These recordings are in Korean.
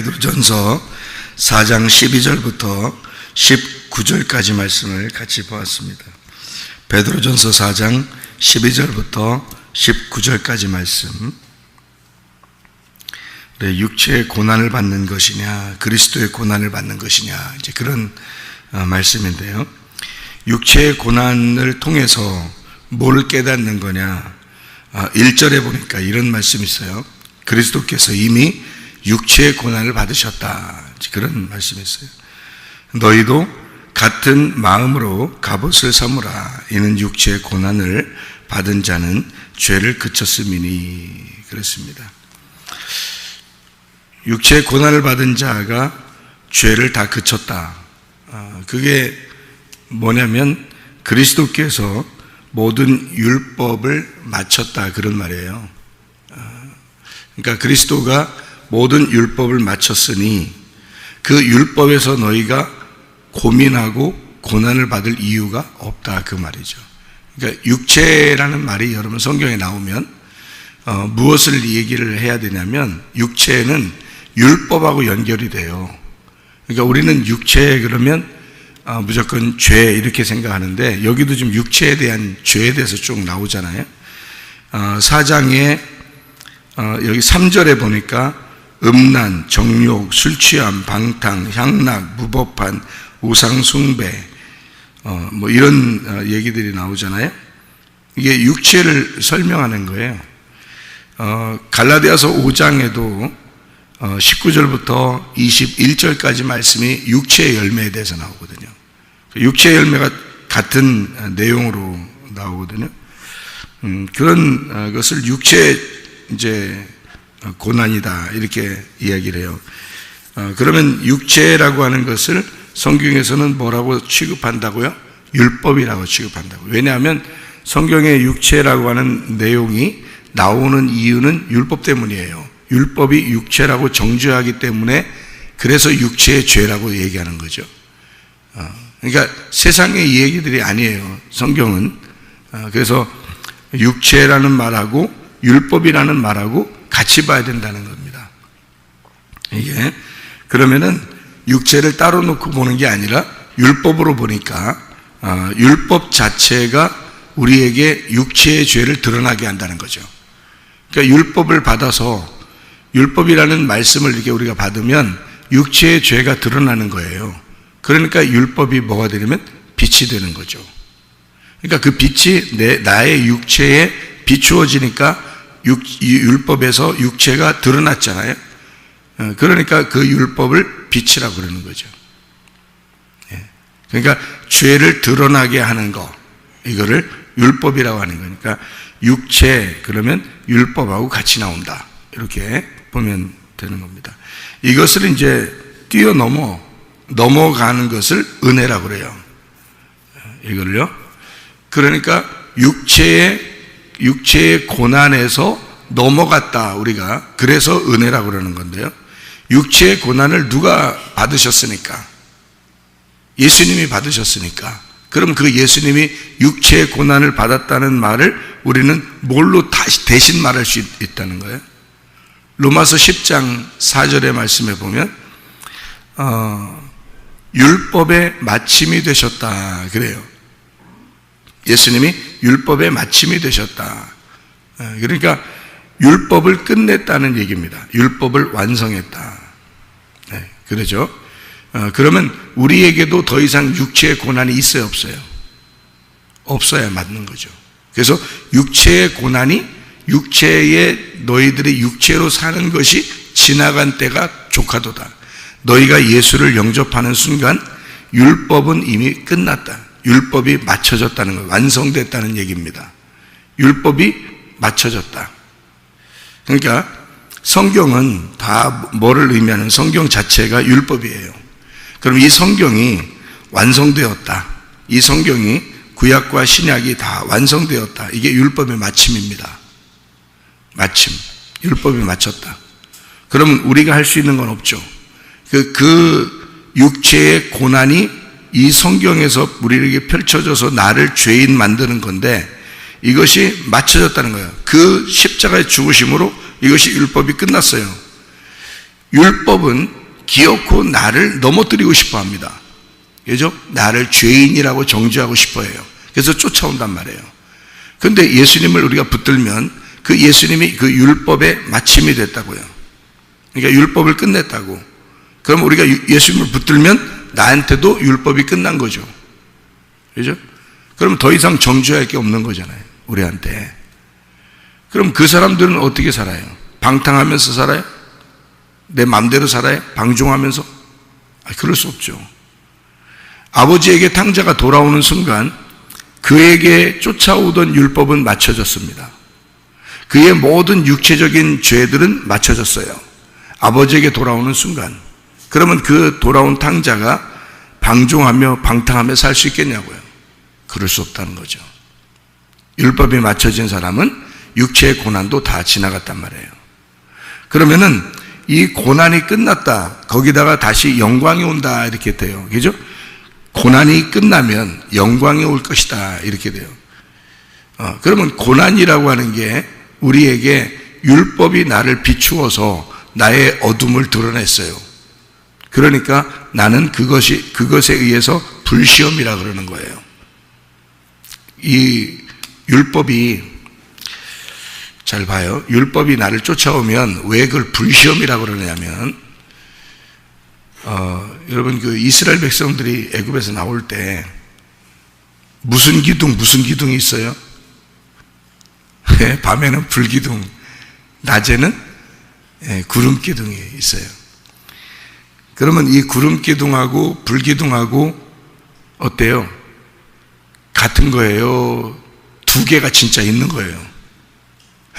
베드로전서 4장 12절부터 19절까지 말씀을 같이 보았습니다. 베드로전서 4장 12절부터 19절까지 말씀. 육체의 고난을 받는 것이냐, 그리스도의 고난을 받는 것이냐, 이제 그런 말씀인데요. 육체의 고난을 통해서 뭘 깨닫는 거냐? 1절에 보니까 이런 말씀이 있어요. 그리스도께서 이미 육체의 고난을 받으셨다. 그런 말씀이 있어요. 너희도 같은 마음으로 갑옷을 삼으라. 이는 육체의 고난을 받은 자는 죄를 그쳤음이니. 그렇습니다. 육체의 고난을 받은 자가 죄를 다 그쳤다. 그게 뭐냐면 그리스도께서 모든 율법을 마쳤다, 그런 말이에요. 그러니까 그리스도가 모든 율법을 마쳤으니 그 율법에서 너희가 고민하고 고난을 받을 이유가 없다, 그 말이죠. 그러니까 육체라는 말이 여러분 성경에 나오면 무엇을 얘기를 해야 되냐면 육체는 율법하고 연결이 돼요. 그러니까 우리는 육체 그러면 무조건 죄 이렇게 생각하는데 여기도 지금 육체에 대한 죄에 대해서 쭉 나오잖아요. 4장에 여기 3절에 보니까 음란, 정욕, 술취함, 방탕, 향락, 무법한, 우상숭배 뭐 이런 얘기들이 나오잖아요. 이게 육체를 설명하는 거예요. 갈라디아서 5장에도 19절부터 21절까지 말씀이 육체의 열매에 대해서 나오거든요. 육체의 열매가 같은 내용으로 나오거든요. 그런 것을 육체의 이제 고난이다 이렇게 이야기를 해요. 그러면 육체라고 하는 것을 성경에서는 뭐라고 취급한다고요? 율법이라고 취급한다고. 왜냐하면 성경의 육체라고 하는 내용이 나오는 이유는 율법 때문이에요. 율법이 육체라고 정죄하기 때문에 그래서 육체의 죄라고 얘기하는 거죠. 그러니까 세상의 얘기들이 아니에요, 성경은. 그래서 육체라는 말하고 율법이라는 말하고 같이 봐야 된다는 겁니다. 이게 그러면은 육체를 따로 놓고 보는 게 아니라 율법으로 보니까 율법 자체가 우리에게 육체의 죄를 드러나게 한다는 거죠. 그러니까 율법을 받아서 율법이라는 말씀을 이렇게 우리가 받으면 육체의 죄가 드러나는 거예요. 그러니까 율법이 뭐가 되냐면 빛이 되는 거죠. 그러니까 그 빛이 나의 육체에 비추어지니까 율법에서 육체가 드러났잖아요. 그러니까 그 율법을 빛이라고 그러는 거죠. 그러니까 죄를 드러나게 하는 거, 이거를 율법이라고 하는 거니까 육체 그러면 율법하고 같이 나온다, 이렇게 보면 되는 겁니다. 이것을 이제 넘어가는 것을 은혜라고 그래요. 이걸요. 그러니까 육체의 고난에서 넘어갔다, 우리가. 그래서 은혜라고 그러는 건데요. 육체의 고난을 누가 받으셨으니까? 예수님이 받으셨으니까. 그럼 그 예수님이 육체의 고난을 받았다는 말을 우리는 뭘로 다시 대신 말할 수 있다는 거예요? 로마서 10장 4절의 말씀에 보면 율법의 마침이 되셨다, 그래요. 예수님이 율법의 마침이 되셨다. 그러니까 율법을 끝냈다는 얘기입니다. 율법을 완성했다. 네, 그러죠. 그러면 우리에게도 더 이상 육체의 고난이 있어요, 없어요? 없어야 맞는 거죠. 그래서 육체의 고난이 너희들이 육체로 사는 것이 지나간 때가 조카도다. 너희가 예수를 영접하는 순간 율법은 이미 끝났다. 율법이 맞춰졌다는 거, 완성됐다는 얘기입니다. 율법이 맞춰졌다. 그러니까 성경은 다 뭐를 의미하는, 성경 자체가 율법이에요. 그럼 이 성경이 완성되었다. 이 성경이 구약과 신약이 다 완성되었다. 이게 율법의 마침입니다. 마침. 율법이 맞췄다. 그러면 우리가 할 수 있는 건 없죠. 그 육체의 고난이 이 성경에서 우리에게 펼쳐져서 나를 죄인 만드는 건데 이것이 맞춰졌다는 거예요. 그 십자가의 죽으심으로 이것이 율법이 끝났어요. 율법은 기어코 나를 넘어뜨리고 싶어 합니다. 그죠? 나를 죄인이라고 정죄하고 싶어 해요. 그래서 쫓아온단 말이에요. 그런데 예수님을 우리가 붙들면 그 예수님이 그 율법의 마침이 됐다고요. 그러니까 율법을 끝냈다고. 그럼 우리가 예수님을 붙들면 나한테도 율법이 끝난 거죠. 그죠? 그럼 더 이상 정죄할 게 없는 거잖아요, 우리한테. 그럼 그 사람들은 어떻게 살아요? 방탕하면서 살아요? 내 마음대로 살아요? 방종하면서? 그럴 수 없죠. 아버지에게 탕자가 돌아오는 순간 그에게 쫓아오던 율법은 맞춰졌습니다. 그의 모든 육체적인 죄들은 맞춰졌어요. 아버지에게 돌아오는 순간. 그러면 그 돌아온 탕자가 방종하며 방탕하며 살 수 있겠냐고요. 그럴 수 없다는 거죠. 율법이 맞춰진 사람은 육체의 고난도 다 지나갔단 말이에요. 그러면은 이 고난이 끝났다, 거기다가 다시 영광이 온다, 이렇게 돼요. 그죠? 고난이 끝나면 영광이 올 것이다, 이렇게 돼요. 그러면 고난이라고 하는 게 우리에게 율법이 나를 비추어서 나의 어둠을 드러냈어요. 그러니까 나는 그것에 의해서 불시험이라 그러는 거예요. 이 율법이, 잘 봐요. 율법이 나를 쫓아오면 왜 그걸 불시험이라고 그러냐면, 여러분 그 이스라엘 백성들이 애굽에서 나올 때 무슨 기둥이 있어요? 밤에는 불기둥, 낮에는 구름 기둥이 있어요. 그러면 이 구름 기둥하고 불기둥하고 어때요? 같은 거예요? 두 개가 진짜 있는 거예요?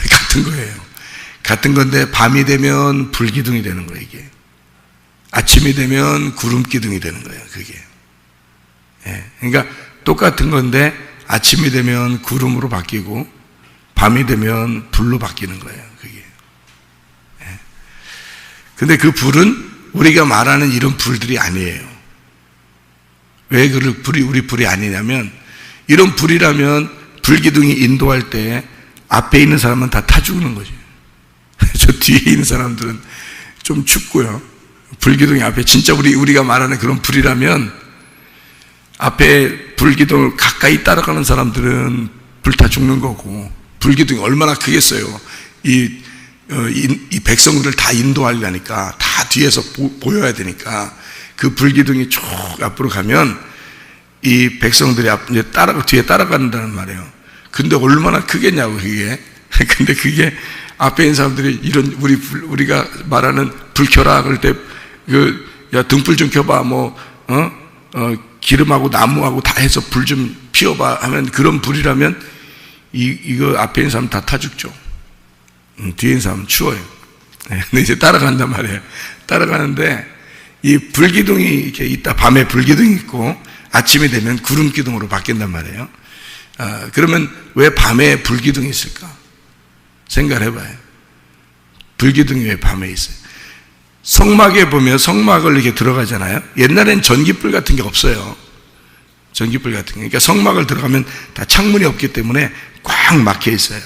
같은 거예요. 같은 건데 밤이 되면 불기둥이 되는 거예요, 이게. 아침이 되면 구름 기둥이 되는 거예요, 그게. 그러니까 똑같은 건데 아침이 되면 구름으로 바뀌고 밤이 되면 불로 바뀌는 거예요, 그게. 근데 그 불은 우리가 말하는 이런 불들이 아니에요. 왜 우리 불이 아니냐면, 이런 불이라면 불기둥이 인도할 때 앞에 있는 사람은 다 타 죽는 거죠. 저 뒤에 있는 사람들은 좀 춥고요. 불기둥이 앞에 진짜 우리가 말하는 그런 불이라면 앞에 불기둥을 가까이 따라가는 사람들은 불타 죽는 거고, 불기둥이 얼마나 크겠어요. 이 백성들을 다 인도하려니까 다 뒤에서 보여야 되니까 그 불기둥이 쭉 앞으로 가면 이 백성들이 뒤에 따라간다는 말이에요. 근데 얼마나 크겠냐고, 그게. 근데 그게 앞에 있는 사람들이 이런 우리가 말하는 불 켜라 그럴 때 야 등불 좀 켜봐, 기름하고 나무하고 다 해서 불 좀 피워봐 하면, 그런 불이라면 이거 앞에 있는 사람 다 타 죽죠. 뒤에 있는 사람은 추워요. 근데 이제 따라간단 말이에요. 따라가는데 이 불기둥이 이렇게 있다, 밤에 불기둥이 있고 아침이 되면 구름 기둥으로 바뀐단 말이에요. 그러면 왜 밤에 불기둥이 있을까? 생각을 해봐요. 불기둥이 왜 밤에 있어요? 성막에 보면 성막을 이렇게 들어가잖아요. 옛날엔 전기불 같은 게 없어요. 전기불 같은 게. 그러니까 성막을 들어가면 다 창문이 없기 때문에 꽉 막혀 있어요.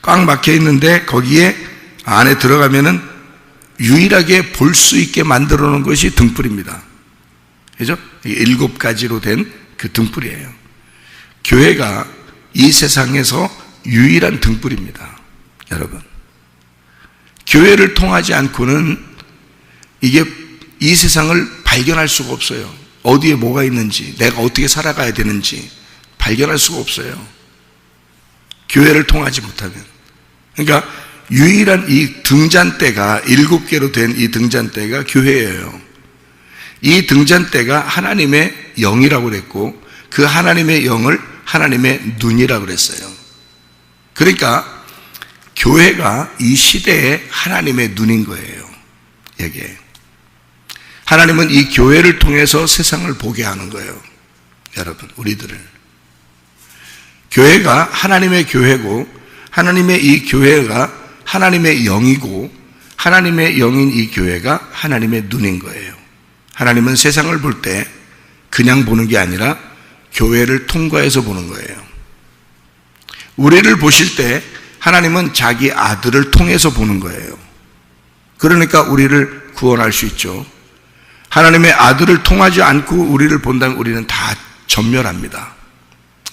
꽉 막혀 있는데 거기에 안에 들어가면은 유일하게 볼 수 있게 만들어 놓은 것이 등불입니다. 그죠? 7가지로 된 그 등불이에요. 교회가 이 세상에서 유일한 등불입니다, 여러분. 교회를 통하지 않고는 이 세상을 발견할 수가 없어요. 어디에 뭐가 있는지, 내가 어떻게 살아가야 되는지 발견할 수가 없어요, 교회를 통하지 못하면. 그러니까 유일한 이 등잔대가 7개로 된 이 등잔대가 교회예요. 이 등잔대가 하나님의 영이라고 그랬고, 그 하나님의 영을 하나님의 눈이라고 그랬어요. 그러니까 교회가 이 시대에 하나님의 눈인 거예요. 이게 하나님은 이 교회를 통해서 세상을 보게 하는 거예요, 여러분. 우리들을. 교회가 하나님의 교회고, 하나님의 이 교회가 하나님의 영이고, 하나님의 영인 이 교회가 하나님의 눈인 거예요. 하나님은 세상을 볼 때 그냥 보는 게 아니라 교회를 통과해서 보는 거예요. 우리를 보실 때 하나님은 자기 아들을 통해서 보는 거예요. 그러니까 우리를 구원할 수 있죠. 하나님의 아들을 통하지 않고 우리를 본다면 우리는 다 전멸합니다.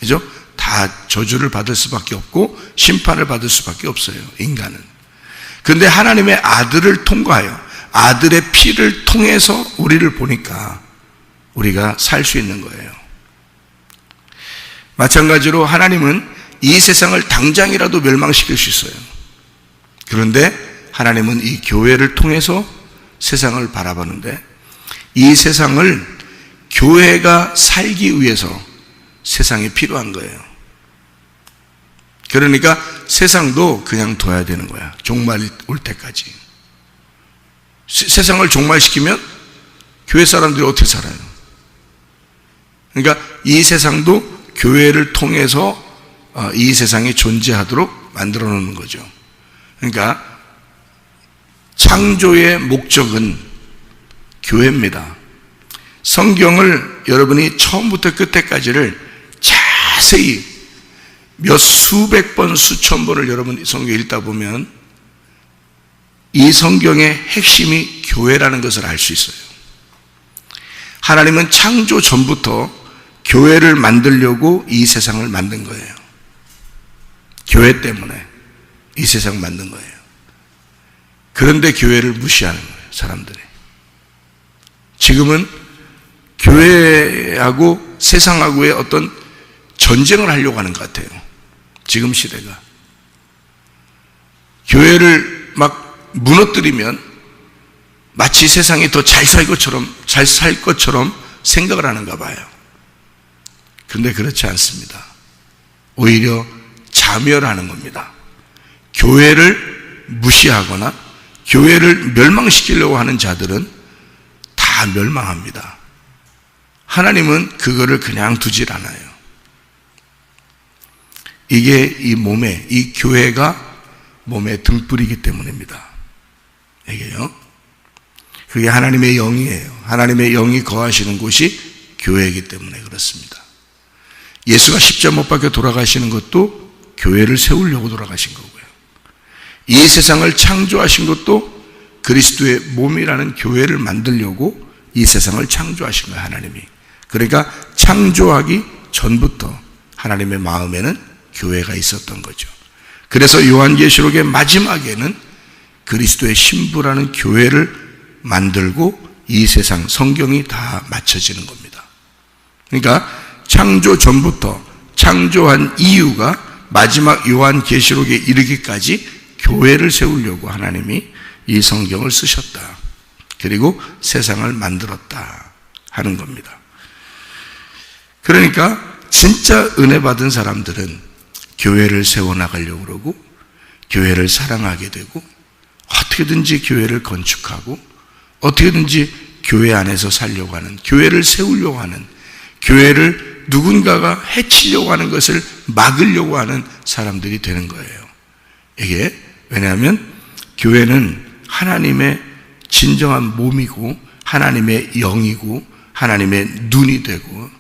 그죠? 다 저주를 받을 수밖에 없고 심판을 받을 수밖에 없어요, 인간은. 그런데 하나님의 아들을 통과하여 아들의 피를 통해서 우리를 보니까 우리가 살 수 있는 거예요. 마찬가지로 하나님은 이 세상을 당장이라도 멸망시킬 수 있어요. 그런데 하나님은 이 교회를 통해서 세상을 바라보는데 이 세상을 교회가 살기 위해서 세상이 필요한 거예요. 그러니까 세상도 그냥 둬야 되는 거야, 종말이 올 때까지. 세상을 종말시키면 교회 사람들이 어떻게 살아요? 그러니까 이 세상도 교회를 통해서 이 세상이 존재하도록 만들어 놓는 거죠. 그러니까 창조의 목적은 교회입니다. 성경을 여러분이 처음부터 끝에까지를 자세히 몇 수백 번, 수천 번을 여러분 성경 읽다 보면 이 성경의 핵심이 교회라는 것을 알 수 있어요. 하나님은 창조 전부터 교회를 만들려고 이 세상을 만든 거예요. 교회 때문에 이 세상 만든 거예요. 그런데 교회를 무시하는 거예요, 사람들이. 지금은 교회하고 세상하고의 어떤 전쟁을 하려고 하는 것 같아요, 지금 시대가. 교회를 막 무너뜨리면 마치 세상이 더 잘 살 것처럼 생각을 하는가 봐요. 그런데 그렇지 않습니다. 오히려 자멸하는 겁니다. 교회를 무시하거나 교회를 멸망시키려고 하는 자들은 다 멸망합니다. 하나님은 그거를 그냥 두질 않아요. 이게 이 교회가 몸의 등불이기 때문입니다. 이게요. 그게 하나님의 영이에요. 하나님의 영이 거하시는 곳이 교회이기 때문에 그렇습니다. 예수가 십자가 못 박혀 돌아가시는 것도 교회를 세우려고 돌아가신 거고요. 이 세상을 창조하신 것도 그리스도의 몸이라는 교회를 만들려고 이 세상을 창조하신 거예요, 하나님이. 그러니까 창조하기 전부터 하나님의 마음에는 교회가 있었던 거죠. 그래서 요한계시록의 마지막에는 그리스도의 신부라는 교회를 만들고 이 세상 성경이 다 맞춰지는 겁니다. 그러니까 창조 전부터 창조한 이유가 마지막 요한계시록에 이르기까지 교회를 세우려고 하나님이 이 성경을 쓰셨다. 그리고 세상을 만들었다 하는 겁니다. 그러니까 진짜 은혜 받은 사람들은 교회를 세워나가려고 그러고 교회를 사랑하게 되고 어떻게든지 교회를 건축하고 어떻게든지 교회 안에서 살려고 하는, 교회를 세우려고 하는, 교회를 누군가가 해치려고 하는 것을 막으려고 하는 사람들이 되는 거예요. 이게 왜냐하면 교회는 하나님의 진정한 몸이고 하나님의 영이고 하나님의 눈이 되고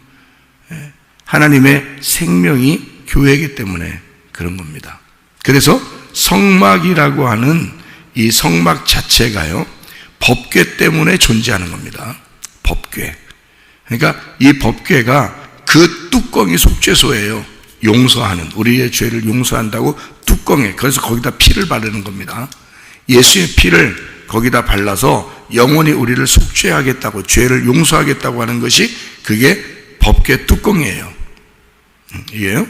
하나님의 생명이 교회이기 때문에 그런 겁니다. 그래서 성막이라고 하는 이 성막 자체가요, 법궤 때문에 존재하는 겁니다. 법궤. 그러니까 이 법궤가 그 뚜껑이 속죄소예요. 용서하는, 우리의 죄를 용서한다고 뚜껑에, 그래서 거기다 피를 바르는 겁니다. 예수의 피를 거기다 발라서 영원히 우리를 속죄하겠다고, 죄를 용서하겠다고 하는 것이 그게 법궤 뚜껑이에요. 이게요?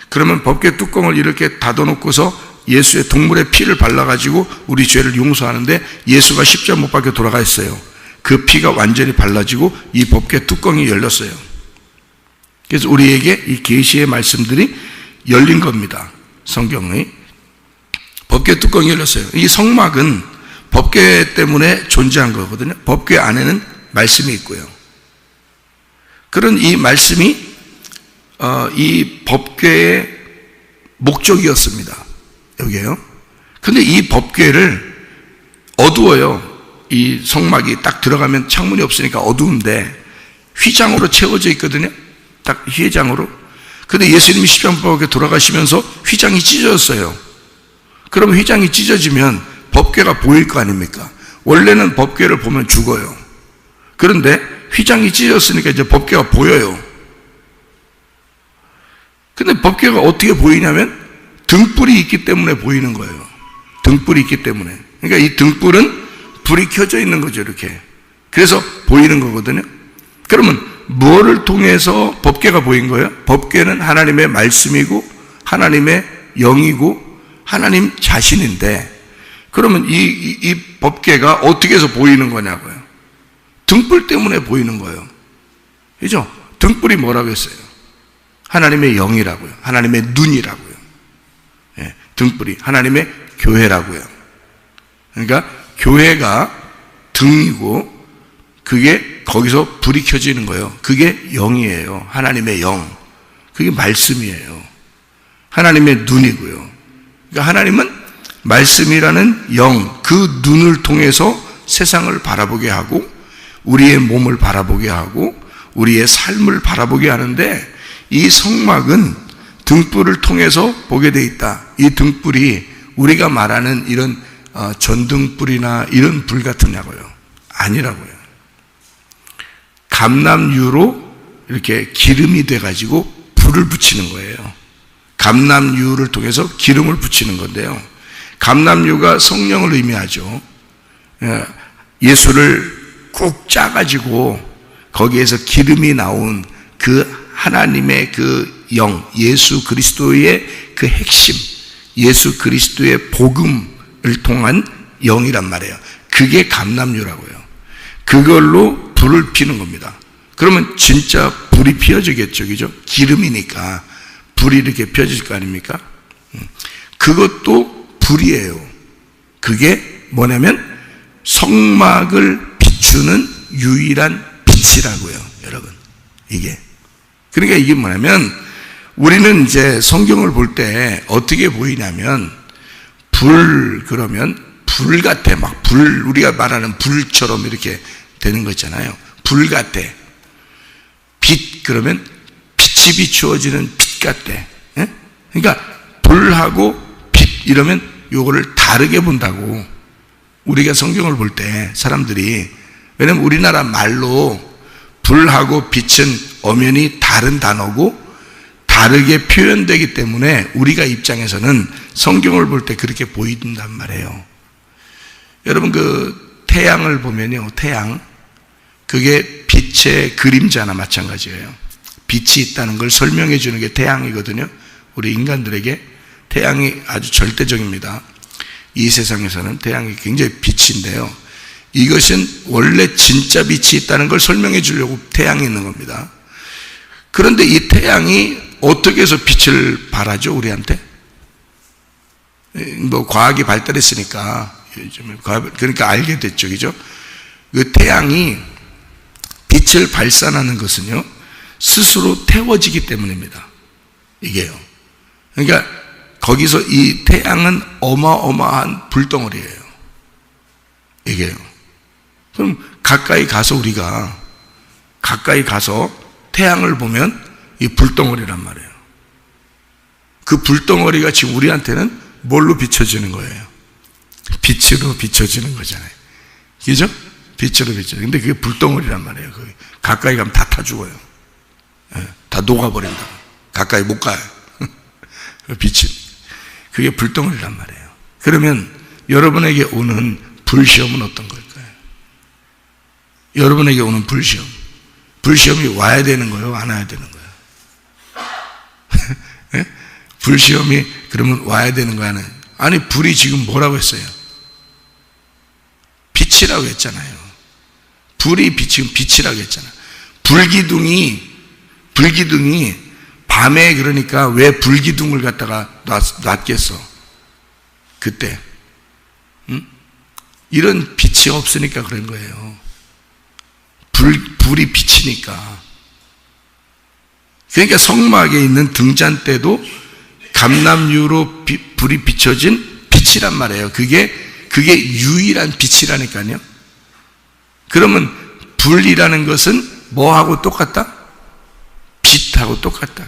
그러면 법궤 뚜껑을 이렇게 닫아놓고서 예수의 동물의 피를 발라가지고 우리 죄를 용서하는데 예수가 십자가 못 박혀 돌아가셨어요. 그 피가 완전히 발라지고 이 법궤 뚜껑이 열렸어요. 그래서 우리에게 이 계시의 말씀들이 열린 겁니다. 성경의 법궤 뚜껑이 열렸어요. 이 성막은 법궤 때문에 존재한 거거든요. 법궤 안에는 말씀이 있고요. 그런 이 말씀이 이 법궤의 목적이었습니다. 여기에요. 근데 이 법궤를 어두워요. 이 성막이 딱 들어가면 창문이 없으니까 어두운데 휘장으로 채워져 있거든요. 딱 휘장으로. 근데 예수님이 십자가에 돌아가시면서 휘장이 찢어졌어요. 그럼 휘장이 찢어지면 법궤가 보일 거 아닙니까? 원래는 법궤를 보면 죽어요. 그런데 휘장이 찢어졌으니까 이제 법궤가 보여요. 근데 법궤가 어떻게 보이냐면 등불이 있기 때문에 보이는 거예요. 등불이 있기 때문에. 그러니까 이 등불은 불이 켜져 있는 거죠, 이렇게. 그래서 보이는 거거든요. 그러면 무엇을 통해서 법궤가 보인 거예요? 법궤는 하나님의 말씀이고 하나님의 영이고 하나님 자신인데, 그러면 이 법궤가 어떻게 해서 보이는 거냐고요? 등불 때문에 보이는 거예요. 그죠? 등불이 뭐라고 했어요? 하나님의 영이라고요. 하나님의 눈이라고요. 예, 등불이 하나님의 교회라고요. 그러니까 교회가 등이고 그게 거기서 불이 켜지는 거예요. 그게 영이에요. 하나님의 영. 그게 말씀이에요. 하나님의 눈이고요. 그러니까 하나님은 말씀이라는 영, 그 눈을 통해서 세상을 바라보게 하고 우리의 몸을 바라보게 하고 우리의 삶을 바라보게 하는데, 이 성막은 등불을 통해서 보게 돼 있다. 이 등불이 우리가 말하는 이런 전등불이나 이런 불 같으냐고요? 아니라고요. 감람유로 이렇게 기름이 돼가지고 불을 붙이는 거예요. 감람유를 통해서 기름을 붙이는 건데요. 감람유가 성령을 의미하죠. 예수를 꾹 짜가지고 거기에서 기름이 나온 그 하나님의 그 영, 예수 그리스도의 그 핵심, 예수 그리스도의 복음을 통한 영이란 말이에요. 그게 감람유라고요. 그걸로 불을 피는 겁니다. 그러면 진짜 불이 피어지겠죠, 그죠? 기름이니까 불이 이렇게 피어질 거 아닙니까? 그것도 불이에요. 그게 뭐냐면 성막을 비추는 유일한 빛이라고요, 여러분. 이게. 그러니까 이게 뭐냐면 우리는 이제 성경을 볼 때 어떻게 보이냐면 그러면 불 같아. 막 우리가 말하는 불처럼 이렇게 되는 거 있잖아요. 불 같아. 빛, 그러면 빛이 비추어지는 빛 같대. 예? 그러니까 불하고 빛 이러면 요거를 다르게 본다고. 우리가 성경을 볼 때 사람들이, 왜냐면 우리나라 말로 불하고 빛은 엄연히 다른 단어고 다르게 표현되기 때문에 우리가 입장에서는 성경을 볼 때 그렇게 보인단 말이에요. 여러분 그 태양을 보면요, 태양, 그게 빛의 그림자나 마찬가지예요. 빛이 있다는 걸 설명해 주는 게 태양이거든요. 우리 인간들에게 태양이 아주 절대적입니다. 이 세상에서는 태양이 굉장히 빛인데요, 이것은 원래 진짜 빛이 있다는 걸 설명해 주려고 태양이 있는 겁니다. 그런데 이 태양이 어떻게 해서 빛을 발하죠, 우리한테? 뭐 과학이 발달했으니까 요즘에 그러니까 알게 됐죠, 그죠? 그 태양이 빛을 발산하는 것은요, 스스로 태워지기 때문입니다. 이게요. 그러니까 거기서 이 태양은 어마어마한 불덩어리예요. 이게요. 그럼 우리가 가까이 가서 태양을 보면 이 불덩어리란 말이에요. 그 불덩어리가 지금 우리한테는 뭘로 비춰지는 거예요? 빛으로 비춰지는 거잖아요. 그죠? 빛으로 비춰. 근데 그게 불덩어리란 말이에요. 가까이 가면 다 타 죽어요. 다 녹아버린다. 가까이 못 가요. 빛이. 그게 불덩어리란 말이에요. 그러면 여러분에게 오는 불시험은 어떤 걸까요? 여러분에게 오는 불시험. 불시험이 와야 되는 거예요? 안 와야 되는 거예요? 네? 불시험이 그러면 와야 되는 거야? 아니, 불이 지금 뭐라고 했어요? 빛이라고 했잖아요. 불이 지금 빛이라고 했잖아요. 불기둥이 밤에, 그러니까 왜 불기둥을 갖다가 놨겠어? 그때. 응? 이런 빛이 없으니까 그런 거예요. 불이 빛이니까. 그러니까 성막에 있는 등잔대도 감람유로 불이 비춰진 빛이란 말이에요. 그게 유일한 빛이라니까요. 그러면 불이라는 것은 뭐하고 똑같다? 빛하고 똑같다.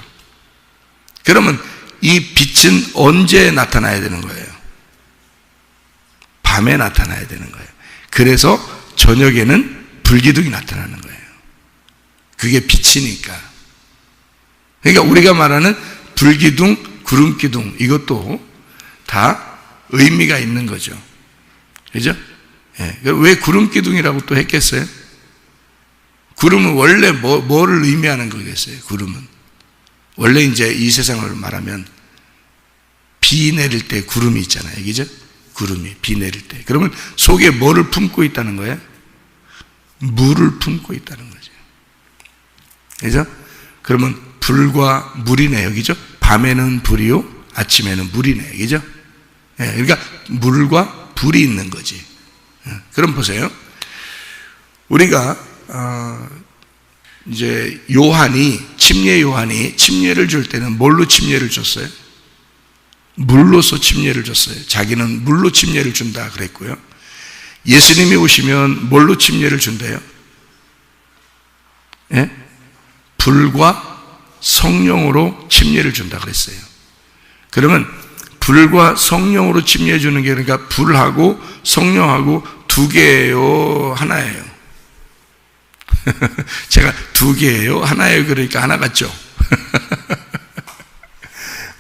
그러면 이 빛은 언제 나타나야 되는 거예요? 밤에 나타나야 되는 거예요. 그래서 저녁에는 불기둥이 나타나는 거예요. 그게 빛이니까. 그러니까 우리가 말하는 불기둥, 구름기둥, 이것도 다 의미가 있는 거죠. 그죠? 예. 왜 구름기둥이라고 또 했겠어요? 구름은 원래 뭐를 의미하는 거겠어요? 구름은 원래 이제 이 세상을 말하면 비 내릴 때 구름이 있잖아요. 그죠? 구름이 비 내릴 때. 그러면 속에 뭐를 품고 있다는 거예요? 물을 품고 있다는 거죠. 그죠? 그러면 불과 물이네요. 그죠? 밤에는 불이요, 아침에는 물이네요. 그죠? 예, 그러니까 물과 불이 있는 거지. 그럼 보세요. 우리가 이제 침례 요한이 침례를 줄 때는 뭘로 침례를 줬어요? 물로서 침례를 줬어요. 자기는 물로 침례를 준다 그랬고요. 예수님이 오시면 뭘로 침례를 준대요? 예? 불과 성령으로 침례를 준다 그랬어요. 그러면 불과 성령으로 침례해 주는 게, 그러니까 불하고 성령하고 두 개예요, 하나예요? 제가 두 개예요, 하나예요? 그러니까 하나 같죠?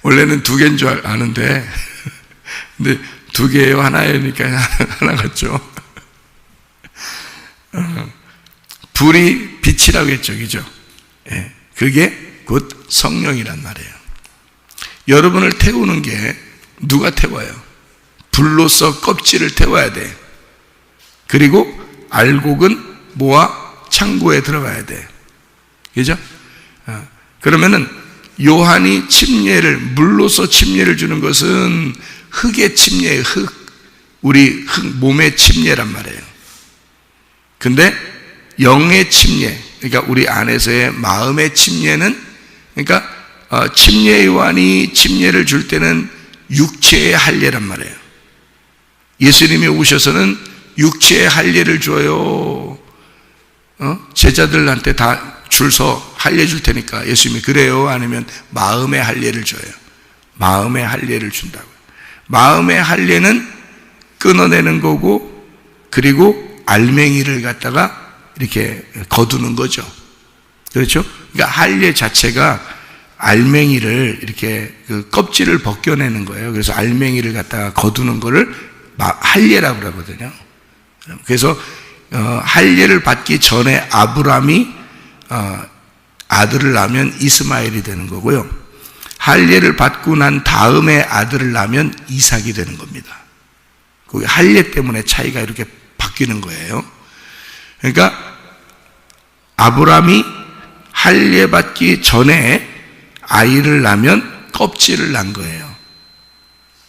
원래는 두 개인 줄 아는데, 근데 두 개예요, 하나예요니까 하나 같죠? 불이 빛이라고 했죠, 그죠? 예, 그게 곧 성령이란 말이에요. 여러분을 태우는 게 누가 태워요? 불로서 껍질을 태워야 돼. 그리고 알곡은 모아 창고에 들어가야 돼. 그죠? 그러면은 요한이 물로서 침례를 주는 것은 흙의 침례예요. 우리 몸의 침례란 말이에요. 근데 영의 침례, 그러니까 우리 안에서의 마음의 침례는, 그러니까 침례 요한이 침례를 줄 때는 육체의 할례란 말이에요. 예수님이 오셔서는 육체의 할례를 줘요. 제자들한테 다 줄서 할례 줄 테니까 예수님이 그래요? 아니면 마음의 할례를 줘요? 마음의 할례를 준다고요. 마음의 할례는 끊어내는 거고, 그리고 알맹이를 갖다가 이렇게 거두는 거죠. 그렇죠? 그러니까 할례 자체가 알맹이를 이렇게 그 껍질을 벗겨내는 거예요. 그래서 알맹이를 갖다가 거두는 거를 할례라고 그러거든요. 그래서 할례를 받기 전에 아브라함이 아들을 낳으면 이스마엘이 되는 거고요. 할례를 받고 난 다음에 아들을 낳으면 이삭이 되는 겁니다. 그 할례 때문에 차이가 이렇게 바뀌는 거예요. 그러니까 아브라함이 할례 받기 전에 아이를 낳으면 껍질을 낳은 거예요.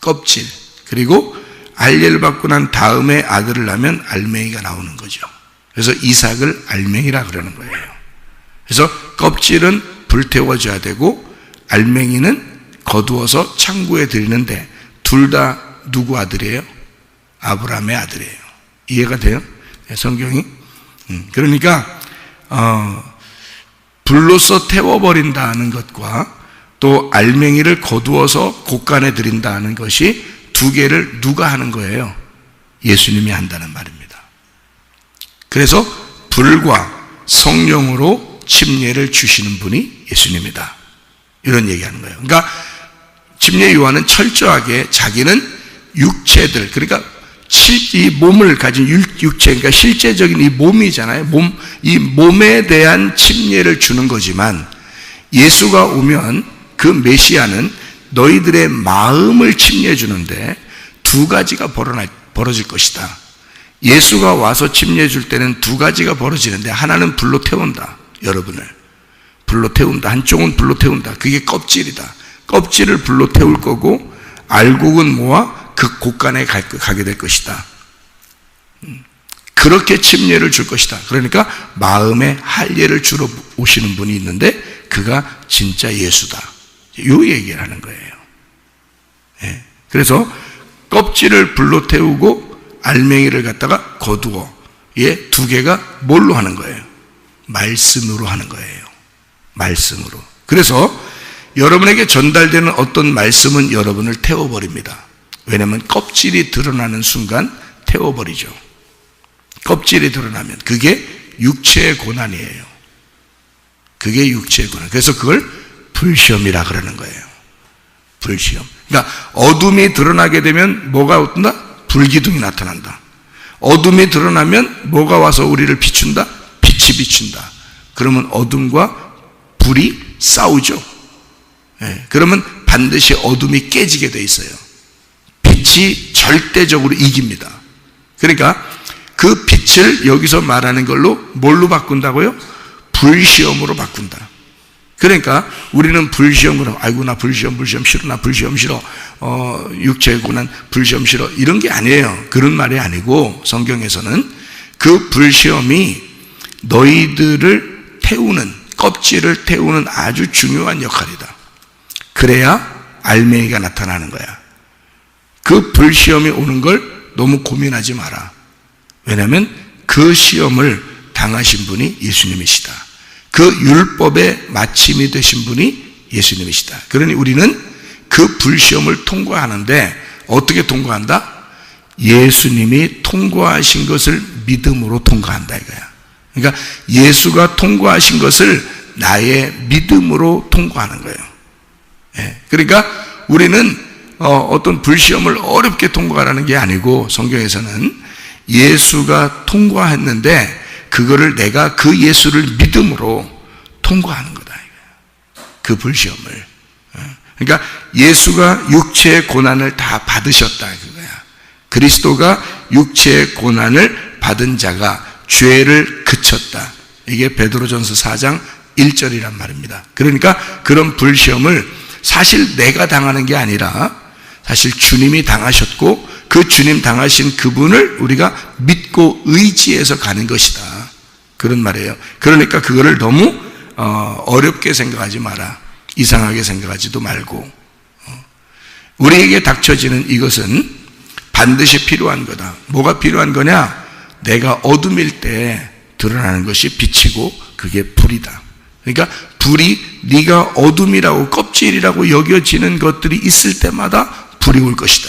껍질. 그리고 할례를 받고 난 다음에 아들을 낳으면 알맹이가 나오는 거죠. 그래서 이삭을 알맹이라 그러는 거예요. 그래서 껍질은 불태워져야 되고 알맹이는 거두어서 창고에 들이는데, 둘 다 누구 아들이에요? 아브라함의 아들이에요. 이해가 돼요? 성경이? 그러니까 불로서 태워버린다는 것과 또 알맹이를 거두어서 곳간에 들인다는 것이 두 개를 누가 하는 거예요? 예수님이 한다는 말입니다. 그래서 불과 성령으로 침례를 주시는 분이 예수님이다, 이런 얘기하는 거예요. 그러니까 침례 요한은 철저하게 자기는 육체들, 그러니까 이 몸을 가진 육체, 그러니까 실제적인 이 몸이잖아요. 이 몸에 대한 침례를 주는 거지만, 예수가 오면 그 메시아는 너희들의 마음을 침례해 주는데 두 가지가 벌어질 것이다. 예수가 와서 침례해 줄 때는 두 가지가 벌어지는데, 하나는 불로 태운다. 여러분을 불로 태운다. 한쪽은 불로 태운다. 그게 껍질이다. 껍질을 불로 태울 거고, 알곡은 모아 그 곳간에 가게 될 것이다. 그렇게 침례를 줄 것이다. 그러니까 마음의 할례를 주러 오시는 분이 있는데 그가 진짜 예수다, 이 얘기를 하는 거예요. 예. 그래서 껍질을 불로 태우고 알맹이를 갖다가 거두어, 두 개가 뭘로 하는 거예요? 말씀으로 하는 거예요. 말씀으로. 그래서 여러분에게 전달되는 어떤 말씀은 여러분을 태워버립니다. 왜냐하면 껍질이 드러나는 순간 태워버리죠. 껍질이 드러나면 그게 육체의 고난이에요. 그게 육체의 고난. 그래서 그걸 불시험이라 그러는 거예요. 불시험. 그러니까 어둠이 드러나게 되면 뭐가 온다? 불기둥이 나타난다. 어둠이 드러나면 뭐가 와서 우리를 비춘다? 빛이 비춘다. 그러면 어둠과 불이 싸우죠. 예, 그러면 반드시 어둠이 깨지게 돼 있어요. 빛이 절대적으로 이깁니다. 그러니까 그 빛을 여기서 말하는 걸로 뭘로 바꾼다고요? 불시험으로 바꾼다. 그러니까 우리는 불시험으로, 아이고 나 불시험 싫어, 나 불시험 싫어, 육체의 고난 불시험 싫어, 이런 게 아니에요. 그런 말이 아니고 성경에서는 그 불시험이 너희들을 태우는, 껍질을 태우는 아주 중요한 역할이다. 그래야 알맹이가 나타나는 거야. 그 불시험이 오는 걸 너무 고민하지 마라. 왜냐하면 그 시험을 당하신 분이 예수님이시다. 그 율법의 마침이 되신 분이 예수님이시다. 그러니 우리는 그 불시험을 통과하는데 어떻게 통과한다? 예수님이 통과하신 것을 믿음으로 통과한다 이거야. 그러니까 예수가 통과하신 것을 나의 믿음으로 통과하는 거예요. 예, 그러니까 우리는 어떤 불시험을 어렵게 통과하라는 게 아니고 성경에서는 예수가 통과했는데 그거를 내가 그 예수를 믿음으로 통과하는 거다 이거야. 그 불시험을. 그러니까 예수가 육체의 고난을 다 받으셨다 그거야. 그리스도가 육체의 고난을 받은 자가 죄를 그쳤다. 이게 베드로전서 4장 1절이란 말입니다. 그러니까 그런 불시험을 사실 내가 당하는 게 아니라 사실 주님이 당하셨고 그 주님 당하신 그분을 우리가 믿고 의지해서 가는 것이다. 그런 말이에요. 그러니까 그거를 너무 어렵게 생각하지 마라. 이상하게 생각하지도 말고. 우리에게 닥쳐지는 이것은 반드시 필요한 거다. 뭐가 필요한 거냐? 내가 어둠일 때 드러나는 것이 빛이고 그게 불이다. 그러니까 불이 네가 어둠이라고 껍질이라고 여겨지는 것들이 있을 때마다 불이 올 것이다.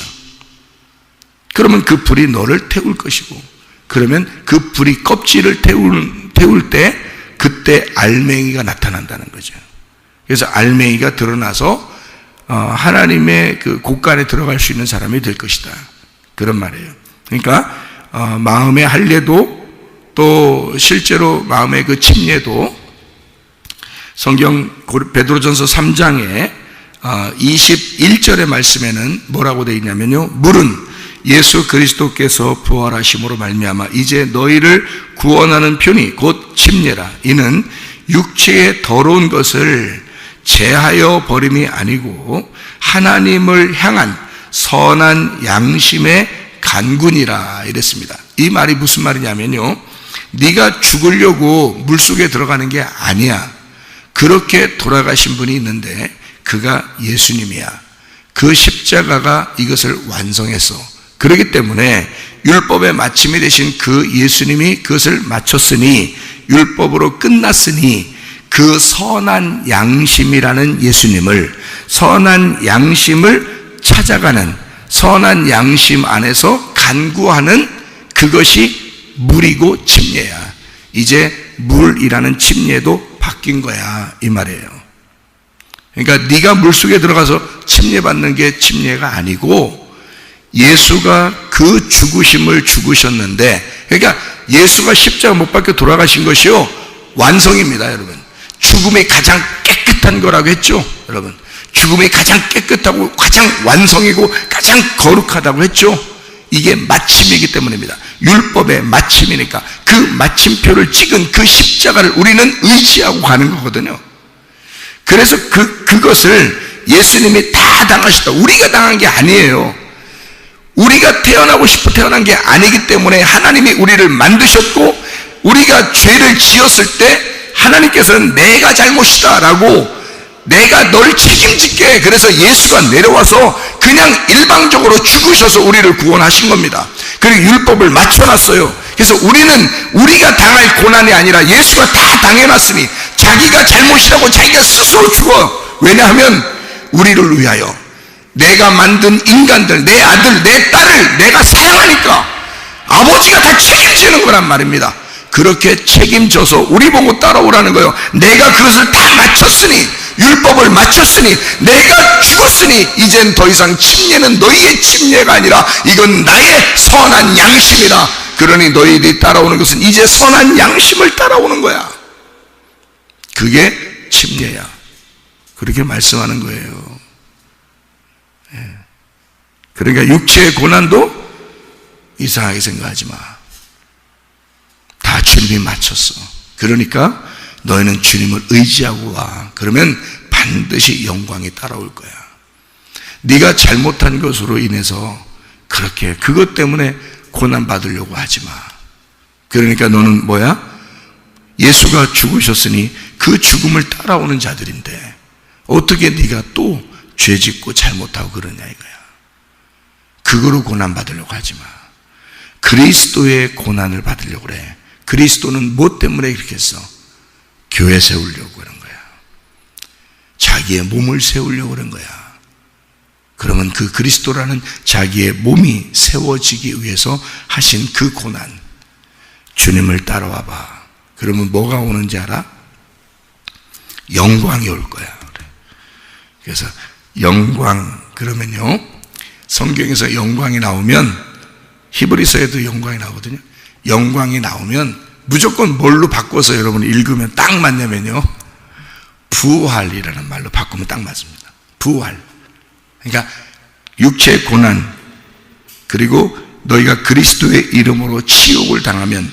그러면 그 불이 너를 태울 것이고, 그러면 그 불이 껍질을 태울 때 그때 알맹이가 나타난다는 거죠. 그래서 알맹이가 드러나서 하나님의 그 곳간에 들어갈 수 있는 사람이 될 것이다. 그런 말이에요. 그러니까 마음의 할례도 또 실제로 마음의 그 침례도 성경 베드로전서 3장에 21절의 말씀에는 뭐라고 되어 있냐면요, 물은 예수 그리스도께서 부활하심으로 말미암아 이제 너희를 구원하는 편이 곧 침례라. 이는 육체의 더러운 것을 제하여 버림이 아니고 하나님을 향한 선한 양심의 간군이라 이랬습니다. 이 말이 무슨 말이냐면요, 네가 죽으려고 물속에 들어가는 게 아니야. 그렇게 돌아가신 분이 있는데 그가 예수님이야. 그 십자가가 이것을 완성했어. 그렇기 때문에 율법의 마침이 되신 그 예수님이 그것을 마쳤으니, 율법으로 끝났으니 그 선한 양심이라는 예수님을, 선한 양심을 찾아가는, 선한 양심 안에서 간구하는 그것이 물이고 침례야. 이제 물이라는 침례도 바뀐 거야 이 말이에요. 그러니까 네가 물속에 들어가서 침례받는 게 침례가 아니고 예수가 그 죽으심을 죽으셨는데, 그러니까 예수가 십자가 못 박혀 돌아가신 것이요 완성입니다. 여러분, 죽음이 가장 깨끗한 거라고 했죠. 여러분, 죽음이 가장 깨끗하고 가장 완성이고 가장 거룩하다고 했죠. 이게 마침이기 때문입니다. 율법의 마침이니까 그 마침표를 찍은 그 십자가를 우리는 의지하고 가는 거거든요. 그래서 그것을 예수님이 다 당하셨다. 우리가 당한 게 아니에요. 우리가 태어나고 싶어 태어난 게 아니기 때문에 하나님이 우리를 만드셨고, 우리가 죄를 지었을 때 하나님께서는 내가 잘못이다 라고, 내가 널 책임질게, 그래서 예수가 내려와서 그냥 일방적으로 죽으셔서 우리를 구원하신 겁니다. 그리고 율법을 맞춰놨어요. 그래서 우리는 우리가 당할 고난이 아니라 예수가 다 당해놨으니 자기가 잘못이라고 자기가 스스로 죽어. 왜냐하면 우리를 위하여, 내가 만든 인간들, 내 아들, 내 딸을 내가 사랑하니까 아버지가 다 책임져. 책임지는 거란 말입니다. 그렇게 책임져서 우리 보고 따라오라는 거예요. 내가 그것을 다 마쳤으니, 율법을 마쳤으니, 내가 죽었으니 이젠 더 이상 침례는 너희의 침례가 아니라 이건 나의 선한 양심이다. 그러니 너희들이 따라오는 것은 이제 선한 양심을 따라오는 거야. 그게 침례야. 그렇게 말씀하는 거예요. 그러니까 육체의 고난도 이상하게 생각하지 마. 다 주님이 마쳤어. 그러니까 너희는 주님을 의지하고 와. 그러면 반드시 영광이 따라올 거야. 네가 잘못한 것으로 인해서 그렇게 그것 때문에 고난 받으려고 하지 마. 그러니까 너는 뭐야? 예수가 죽으셨으니 그 죽음을 따라오는 자들인데 어떻게 네가 또 죄짓고 잘못하고 그러냐 이거야. 그거로 고난 받으려고 하지 마. 그리스도의 고난을 받으려고 그래. 그리스도는 무엇 때문에 그렇게 했어? 교회 세우려고 그런 거야. 자기의 몸을 세우려고 그런 거야. 그러면 그 그리스도라는 자기의 몸이 세워지기 위해서 하신 그 고난, 주님을 따라와 봐. 그러면 뭐가 오는지 알아? 영광이 올 거야. 그래서 영광, 그러면요, 성경에서 영광이 나오면 히브리서에도 영광이 나오거든요. 영광이 나오면 무조건 뭘로 바꿔서 여러분 읽으면 딱 맞냐면요, 부활이라는 말로 바꾸면 딱 맞습니다. 부활. 그러니까 육체의 고난, 그리고 너희가 그리스도의 이름으로 치욕을 당하면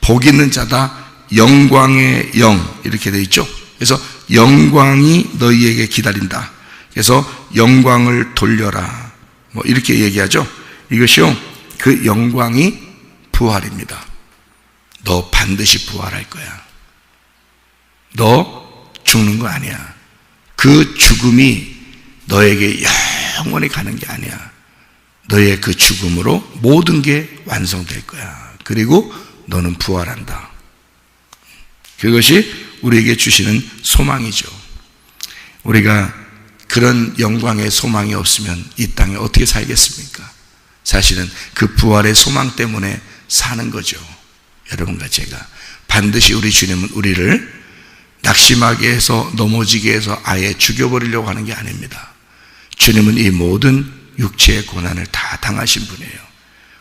복 있는 자다, 영광의 영, 이렇게 되어 있죠. 그래서 영광이 너희에게 기다린다. 그래서 영광을 돌려라, 뭐 이렇게 얘기하죠. 이것이요, 그 영광이 부활입니다. 너 반드시 부활할 거야. 너 죽는 거 아니야. 그 죽음이 너에게 영원히 가는 게 아니야. 너의 그 죽음으로 모든 게 완성될 거야. 그리고 너는 부활한다. 그것이 우리에게 주시는 소망이죠. 우리가 그런 영광의 소망이 없으면 이 땅에 어떻게 살겠습니까? 사실은 그 부활의 소망 때문에 사는 거죠. 여러분과 제가 반드시 우리 주님은 우리를 낙심하게 해서 넘어지게 해서 아예 죽여버리려고 하는 게 아닙니다. 주님은 이 모든 육체의 고난을 다 당하신 분이에요.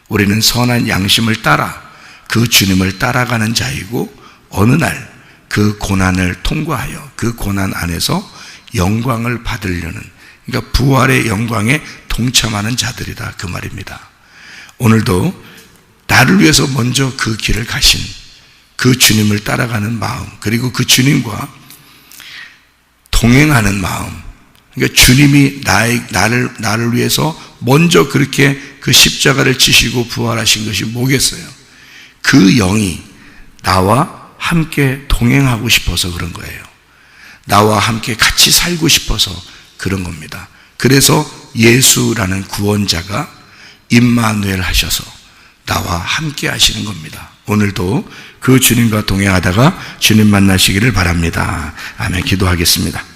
우리는 선한 양심을 따라 그 주님을 따라가는 자이고, 어느 날 그 고난을 통과하여 그 고난 안에서 영광을 받으려는, 그러니까 부활의 영광에 동참하는 자들이다, 그 말입니다. 오늘도 나를 위해서 먼저 그 길을 가신 그 주님을 따라가는 마음, 그리고 그 주님과 동행하는 마음, 그러니까 주님이 나를 위해서 먼저 그렇게 그 십자가를 지시고 부활하신 것이 뭐겠어요? 그 영이 나와 함께 동행하고 싶어서 그런 거예요. 나와 함께 같이 살고 싶어서 그런 겁니다. 그래서 예수라는 구원자가 임마누엘 하셔서 나와 함께 하시는 겁니다. 오늘도 그 주님과 동행하다가 주님 만나시기를 바랍니다. 아멘. 기도하겠습니다.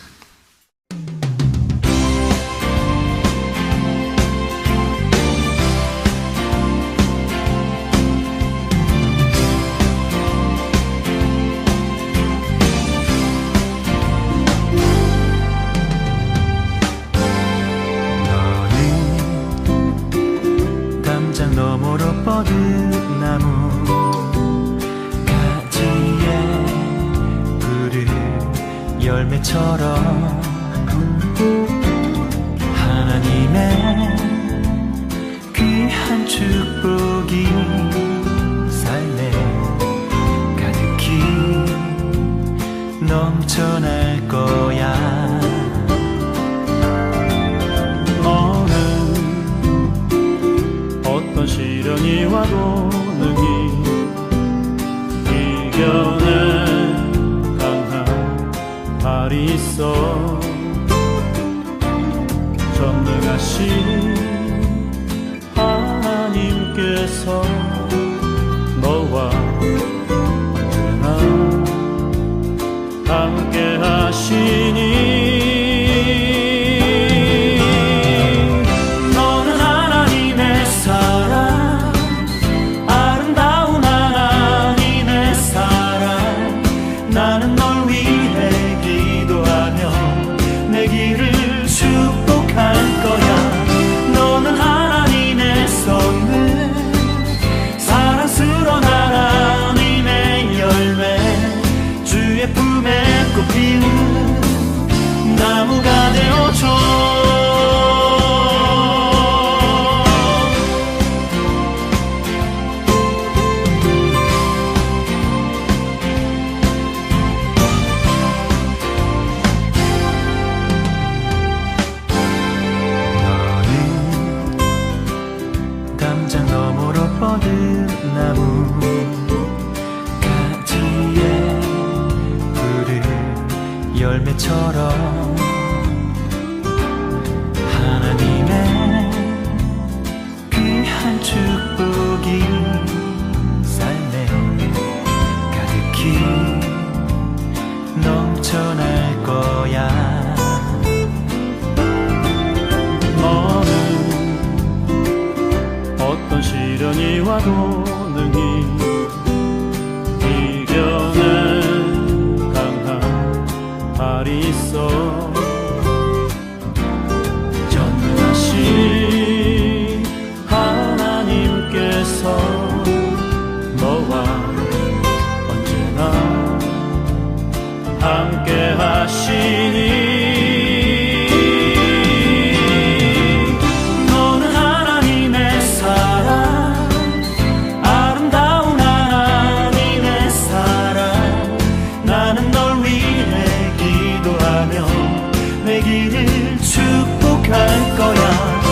열매처럼 하나님의 귀한 축복이 삶에 가득히 넘쳐날 거야. 너는 어떤 시련이 와도 능히 이겨내 말이 있어. 전능하신 하나님께서 너와 언제나 함께 하시니, 너는 하나님의 사랑, 아름다운 하나님 열매처럼 하나님의 귀한 축복이 삶에 가득히 넘쳐날 거야. 너는 어떤 시련이 와도 능히 이겨낸 강한 발이 있어. 전능하신 하나님께서 너와 언제나 함께 하시니 너는 하나님의 사랑, 아름다운 하나님의 사랑. 나는 널 위해 기도하며 내 길을 축복할 거야.